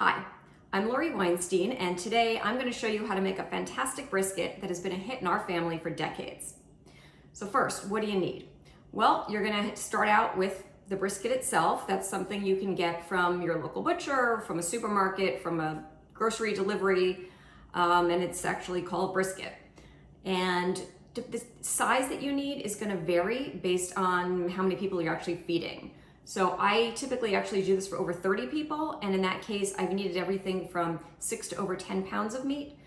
Hi, I'm Lori Weinstein, and today I'm going to show you how to make a fantastic brisket that has been a hit in our family for decades. So first, what do you need? Well, you're going to start out with the brisket itself. That's something you can get from your local butcher, from a supermarket, from a grocery delivery, and it's actually called brisket. And the size that you need is going to vary based on how many people you're actually feeding. So I typically actually do this for over 30 people, and in that case, I've needed everything from 6 to over 10 pounds of meat.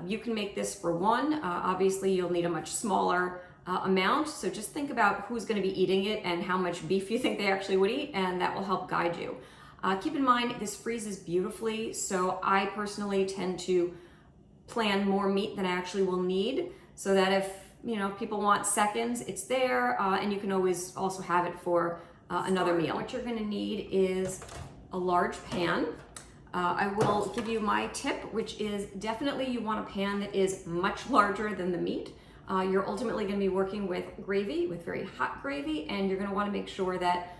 You can make this for one. Obviously, you'll need a much smaller amount, so just think about who's going to be eating it and how much beef you think they actually would eat, and that will help guide you. Keep in mind, this freezes beautifully, so I personally tend to plan more meat than I actually will need, so that if people want seconds, it's there, and you can always also have it for another meal. What you're going to need is a large pan. I will give you my tip, which is definitely you want a pan that is much larger than the meat. You're ultimately going to be working with gravy, with very hot gravy, and you're going to want to make sure that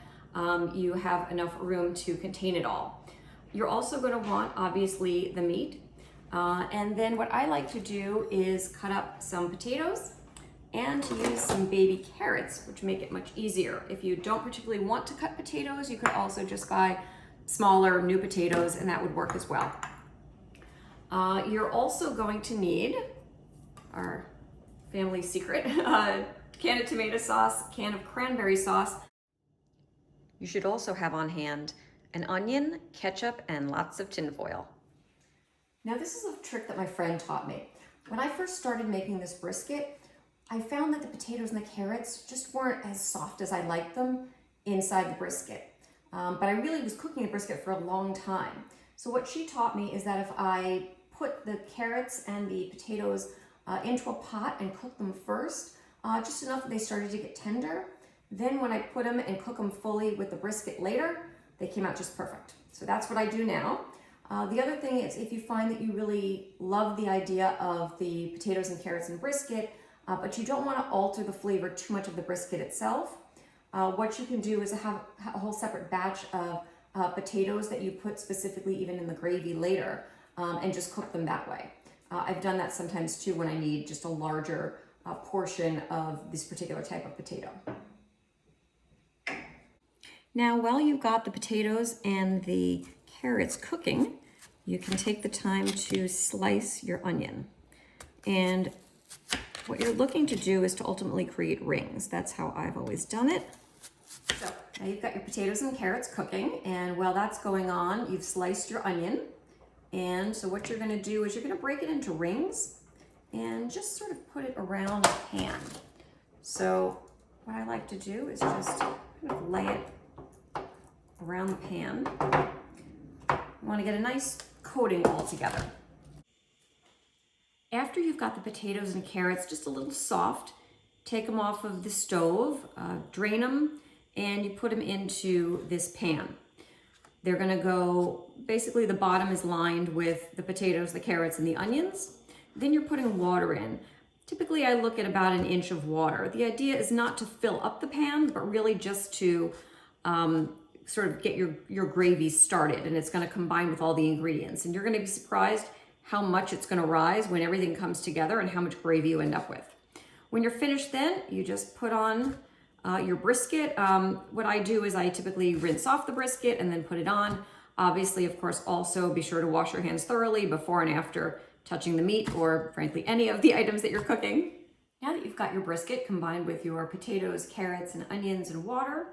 you have enough room to contain it all. You're also going to want, obviously, the meat. And then what I like to do is cut up some potatoes and to use some baby carrots, which make it much easier. If you don't particularly want to cut potatoes, you could also just buy smaller new potatoes, and that would work as well. You're also going to need our family secret, can of tomato sauce, can of cranberry sauce. You should also have on hand an onion, ketchup, and lots of tinfoil. Now this is a trick that my friend taught me. When I first started making this brisket, I found that the potatoes and the carrots just weren't as soft as I liked them inside the brisket. But I really was cooking the brisket for a long time. So what she taught me is that if I put the carrots and the potatoes into a pot and cook them first, just enough that they started to get tender, then when I put them and cook them fully with the brisket later, they came out just perfect. So that's what I do now. The other thing is, if you find that you really love the idea of the potatoes and carrots and brisket, but you don't want to alter the flavor too much of the brisket itself, what you can do is have a whole separate batch of potatoes that you put specifically even in the gravy later, and just cook them that way. I've done that sometimes too when I need just a larger portion of this particular type of potato. Now, while you've got the potatoes and the carrots cooking, you can take the time to slice your onion. And what you're looking to do is to ultimately create rings. That's how I've always done it. So now you've got your potatoes and carrots cooking, and while that's going on, you've sliced your onion. And so what you're going to do is you're going to break it into rings and just sort of put it around the pan. So what I like to do is just kind of lay it around the pan. You want to get a nice coating all together. After you've got the potatoes and carrots just a little soft, take them off of the stove, drain them, and you put them into this pan. They're gonna go, basically the bottom is lined with the potatoes, the carrots, and the onions. Then you're putting water in. Typically I look at about an inch of water. The idea is not to fill up the pan, but really just to sort of get your gravy started, and it's gonna combine with all the ingredients. And you're gonna be surprised how much it's gonna rise when everything comes together and how much gravy you end up with. When you're finished then, you just put on your brisket. What I do is I typically rinse off the brisket and then put it on. Obviously, of course, also be sure to wash your hands thoroughly before and after touching the meat or frankly any of the items that you're cooking. Now that you've got your brisket combined with your potatoes, carrots, and onions and water,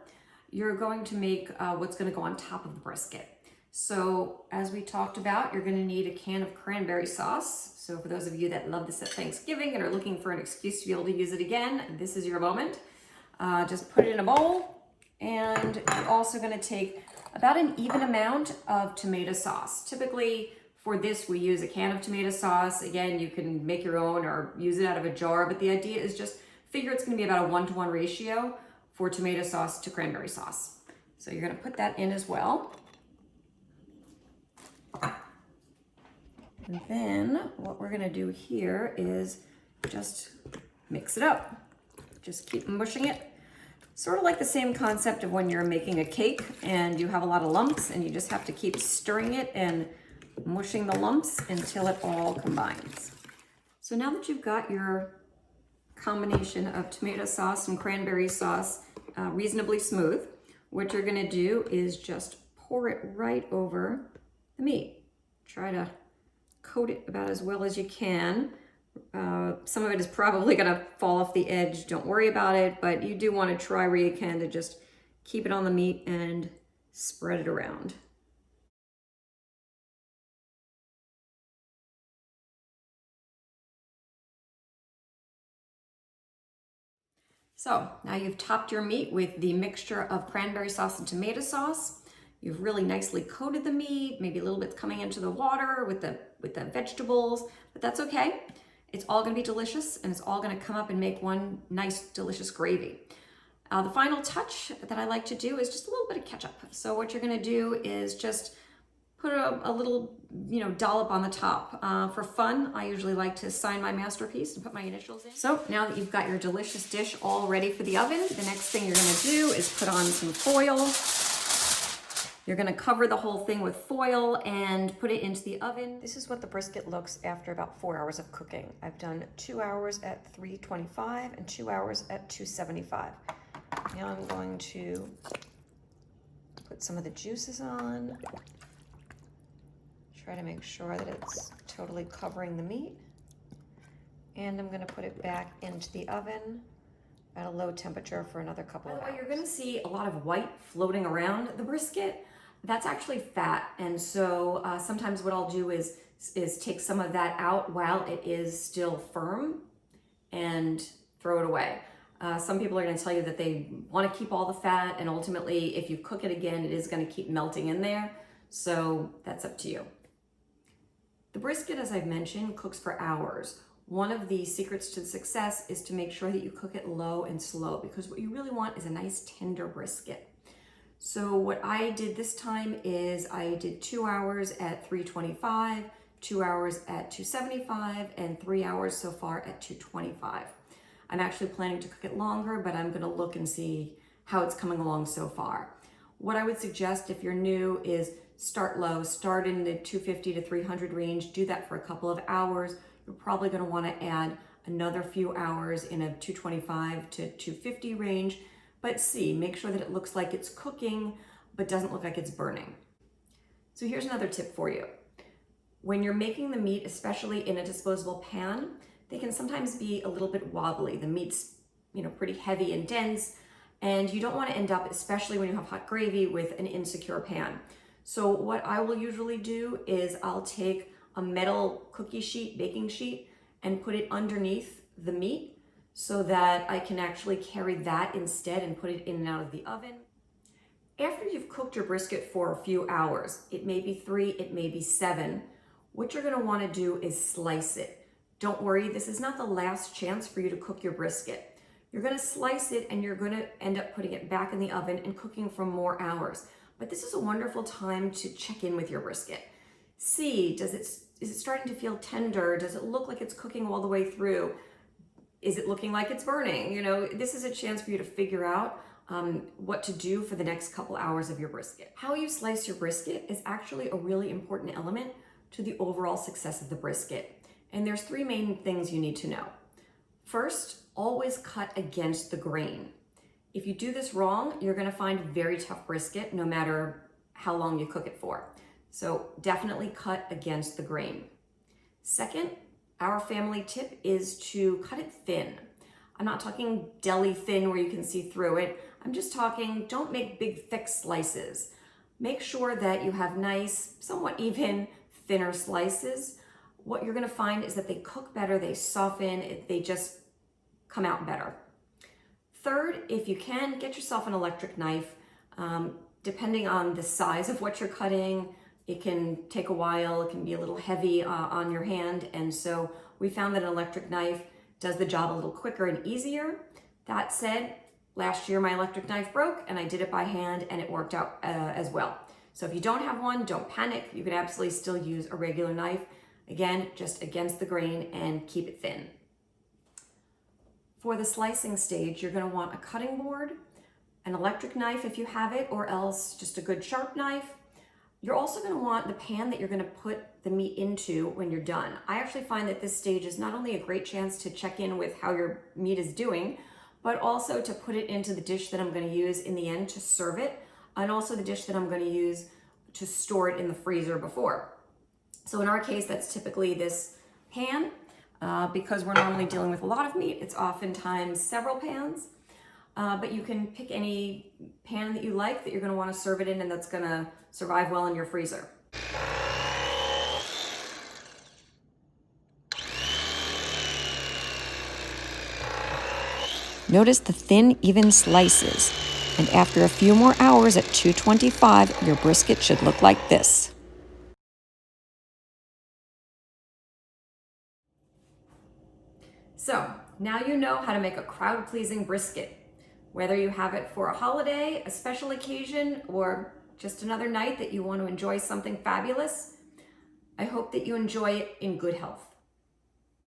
you're going to make what's gonna go on top of the brisket. So as we talked about, you're gonna need a can of cranberry sauce. So for those of you that love this at Thanksgiving and are looking for an excuse to be able to use it again, this is your moment. Just put it in a bowl, and you're also gonna take about an even amount of tomato sauce. Typically for this, we use a can of tomato sauce. Again, you can make your own or use it out of a jar, but the idea is just figure it's gonna be about a 1-to-1 ratio for tomato sauce to cranberry sauce. So you're gonna put that in as well. And then what we're gonna do here is just mix it up. Just keep mushing it. Sort of like the same concept of when you're making a cake and you have a lot of lumps and you just have to keep stirring it and mushing the lumps until it all combines. So now that you've got your combination of tomato sauce and cranberry sauce reasonably smooth, what you're gonna do is just pour it right over the meat. Try to coat it about as well as you can. Some of it is probably gonna fall off the edge. Don't worry about it, but you do wanna try where you can to just keep it on the meat and spread it around. So now you've topped your meat with the mixture of cranberry sauce and tomato sauce. You've really nicely coated the meat, maybe a little bit coming into the water with the vegetables, but that's okay. It's all gonna be delicious and it's all gonna come up and make one nice, delicious gravy. The final touch that I like to do is just a little bit of ketchup. So what you're gonna do is just put a little, dollop on the top. For fun, I usually like to sign my masterpiece and put my initials in. So now that you've got your delicious dish all ready for the oven, the next thing you're gonna do is put on some foil. You're gonna cover the whole thing with foil and put it into the oven. This is what the brisket looks after about 4 hours of cooking. I've done 2 hours at 325 and 2 hours at 275. Now I'm going to put some of the juices on. Try to make sure that it's totally covering the meat. And I'm gonna put it back into the oven at a low temperature for another couple of hours. By the way, you're gonna see a lot of white floating around the brisket. That's actually fat. And so sometimes what I'll do is take some of that out while it is still firm and throw it away. Some people are gonna tell you that they wanna keep all the fat, and ultimately, if you cook it again, it is gonna keep melting in there. So that's up to you. The brisket, as I've mentioned, cooks for hours. One of the secrets to success is to make sure that you cook it low and slow, because what you really want is a nice tender brisket. So what I did this time is I did 2 hours at 325, 2 hours at 275, and 3 hours so far at 225. I'm actually planning to cook it longer, but I'm gonna look and see how it's coming along so far. What I would suggest if you're new is start low, start in the 250 to 300 range, do that for a couple of hours. You're probably gonna wanna add another few hours in a 225 to 250 range, but make sure that it looks like it's cooking, but doesn't look like it's burning. So here's another tip for you. When you're making the meat, especially in a disposable pan, they can sometimes be a little bit wobbly. The meat's, pretty heavy and dense, and you don't wanna end up, especially when you have hot gravy, with an insecure pan. So what I will usually do is I'll take a metal cookie sheet, baking sheet, and put it underneath the meat so that I can actually carry that instead and put it in and out of the oven. After you've cooked your brisket for a few hours, it may be 3, it may be 7, what you're gonna wanna do is slice it. Don't worry, this is not the last chance for you to cook your brisket. You're gonna slice it and you're gonna end up putting it back in the oven and cooking for more hours. But this is a wonderful time to check in with your brisket. See, is it starting to feel tender? Does it look like it's cooking all the way through? Is it looking like it's burning? This is a chance for you to figure out what to do for the next couple hours of your brisket. How you slice your brisket is actually a really important element to the overall success of the brisket. And there's 3 main things you need to know. First, always cut against the grain. If you do this wrong, you're gonna find very tough brisket no matter how long you cook it for. So definitely cut against the grain. Second, our family tip is to cut it thin. I'm not talking deli thin where you can see through it. I'm just talking, don't make big thick slices. Make sure that you have nice, somewhat even, thinner slices. What you're gonna find is that they cook better, they soften, they just come out better. Third, if you can, get yourself an electric knife. Depending on the size of what you're cutting, it can take a while, it can be a little heavy on your hand, and so we found that an electric knife does the job a little quicker and easier. That said, last year my electric knife broke and I did it by hand and it worked out as well. So if you don't have one, don't panic. You can absolutely still use a regular knife. Again, just against the grain and keep it thin. For the slicing stage, you're gonna want a cutting board, an electric knife if you have it, or else just a good sharp knife. You're also going to want the pan that you're going to put the meat into when you're done. I actually find that this stage is not only a great chance to check in with how your meat is doing, but also to put it into the dish that I'm going to use in the end to serve it, and also the dish that I'm going to use to store it in the freezer before. So in our case, that's typically this pan. Because we're normally dealing with a lot of meat, it's oftentimes several pans. But you can pick any pan that you like that you're going to want to serve it in and that's going to survive well in your freezer. Notice the thin, even slices. And after a few more hours at 225, your brisket should look like this. So now you know how to make a crowd-pleasing brisket. Whether you have it for a holiday, a special occasion, or just another night that you want to enjoy something fabulous, I hope that you enjoy it in good health.